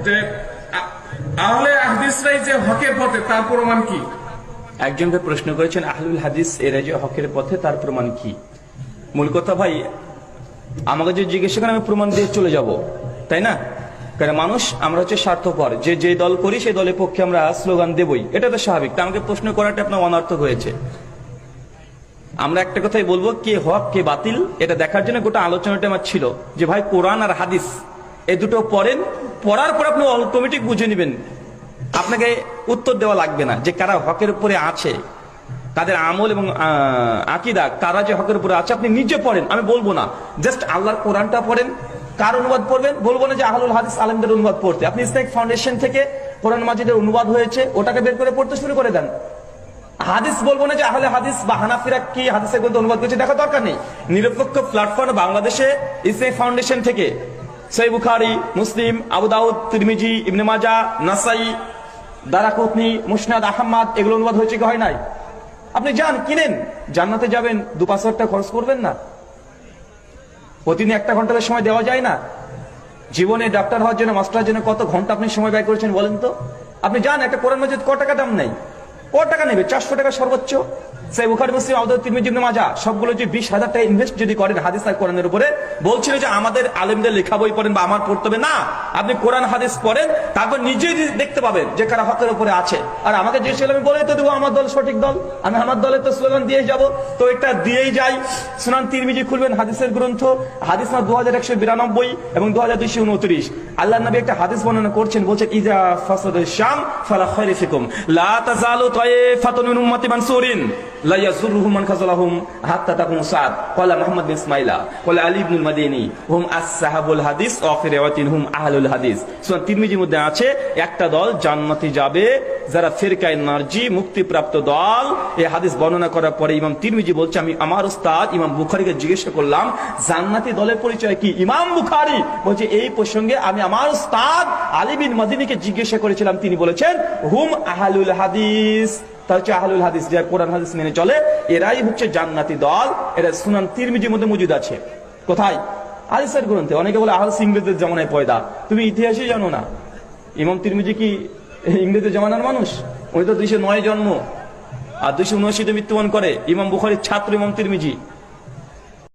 যে আহলে হাদিসরাই যে হকের পথে, তার প্রমাণ কি? একজনকে প্রশ্ন করেছেন আহলুল হাদিস এরা যে হকের পথে, তার প্রমাণ কি? মূল কথা ভাই, আমাকে যে জিজ্ঞেস করেন আমি প্রমাণ দিয়ে চলে যাব, তাই না? কারণ মানুষ আমরা হচ্ছে স্বার্থপর, যে দল করি সেই দলের পক্ষে আমরা স্লোগান দেবই, এটা তো স্বাভাবিক। তা আমাকে প্রশ্ন করাটা আপনার অনর্থক হয়েছে। আমরা একটা কথাই বলবো, কে হক কে বাতিল এটা দেখার জন্য গোটা আলোচনাটা আমার ছিল যে ভাই কোরআন আর হাদিস এই দুটো পড়েন, পড়ার পর আপনি অটোমেটিক বুঝে নেবেন, আপনাকে উত্তর দেওয়া লাগবে না যে কারা হকের উপরে আছে, তাদের আমল এবং আকীদা কারা যে হকের উপরে আছে আপনি নিজে পড়েন, আমি বলবো না। জাস্ট আল্লাহর কোরআনটা পড়েন। কার অনুবাদ পড়বেন? বলবো না যে আহলুল হাদিস আলেমদের অনুবাদ পড়তে। আপনি ইসলামিক ফাউন্ডেশন থেকে কোরআন মাজিদের অনুবাদ হয়েছে ওটাকে বের করে পড়তে শুরু করে দেন। হাদিস বলবো না যে আহলে হাদিস বা হানাফিরা কি হাদিসের গ্রন্থ অনুবাদ করেছে, দেখা দরকার নেই। নিরপেক্ষ প্ল্যাটফর্ম বাংলাদেশে ইসলামিক ফাউন্ডেশন থেকে সহিহ বুখারী, মুসলিম, আবু দাউদ, তিরমিজি, ইবনে মাজাহ, নাসাই, দারাকুতনি, মুসনাদ আহমদ এগুলো অনুবাদ হয়েছে কি হয় নাই? আপনি যান কিনেন, জান্নাতে যাবেন, 2-5 টাকা খরচ করবেন না? প্রতিদিন 1 ঘন্টার সময় দেওয়া যায় না? জীবনে ডাক্তার হওয়ার জন্য, মাস্টারের জন্য কত ঘন্টা আপনি সময় ব্যয় করেছেন বলেন তো? আপনি যান, একটা কোরআন মাজিদ ক টাকা দাম নেই, ক টাকা নেবে? 400 টাকা সর্বোচ্চ। সহিহ বুখারী, মুসলিম, আবু দাউদ, তিরমিজি, ইবনে মাজাহ সবগুলো যে 20,000 টাকা ইনভেস্ট যদি করেন হাদিস আর কোরআনের উপরে, বলছিল যে আমাদের আলেমদের লেখা বই পড়েন বা আমার পড়তে হবে না, আপনি কোরআন হাদিস পড়েন, তারপর নিজেই দেখতে পাবেন যে কারা হকের উপরে আছে। আর আমাকে যে ছিল আমি বলেই তো দেবো আমার দল সঠিক দল, আমি আমার দলের তো স্লোগান দিয়ে যাব, তো এটা দিয়েই যাই। সুনান তিরমিজি খুলবেন, হাদিসের গ্রন্থ, হাদিস না 2192 এবং 2229। আল্লাহর নবী একটা হাদিস বর্ণনা করছেন, বলছেন ইজা ফাসাদাশ শাম ফালা খায়রা ফিকুম লা তাযালু তায়ফাতুন মিন উম্মতি মানসুরিন লা ইয়াযুরুহুম মান খাযালাহুম হাত্তা তাকুম সাদ ক্বালা মুহাম্মদ বিন ইসমাঈলা ক্বালা আলী ইবনুল মাদিনী হুম আসহাবুল হাদিস ওয়া ফি রিওয়ায়াতিন হুম আহলুল হাদিস। সুনান তিরমিজির মধ্যে আছে একটা দল জান্নাতে যাবে যারা ফিরকায়ে নারজি, মুক্তিপ্রাপ্ত দল। এই হাদিস বর্ণনা করার পরে ইমাম তিরমিজি বলছে, আমি আমার উস্তাদ ইমাম বুখারীকে জিজ্ঞাসা করলাম জান্নাতি দলের পরিচয় কি? ইমাম বুখারী বলছে এই প্রসঙ্গে আমি আমার উস্তাদ আলী বিন মাদিনীকে জিজ্ঞাসা করেছিলাম, তিনি বলেছেন হুম আহলুল হাদিস। তা হচ্ছে আহলুল হাদিস, যারা কোরআন হাদিস মেনে চলে, এরাই হচ্ছে জান্নাতি দল। এটা সুনান তিরমিজির মধ্যে মজুদ আছে। কোথায়? হাদিসের গ্রন্থে। অনেকে বলে আহলে ইংরেজদের জামানায় পয়দা, তুমি ইতিহাসে জানো না। ইমাম তিরমিজি কি ইংরেজের জামানার মানুষ? উনি তো 209 জন্ম আর 279 মৃত্যুবরণ করে। ইমাম বুখারীর ছাত্র ইমাম তিরমিজি।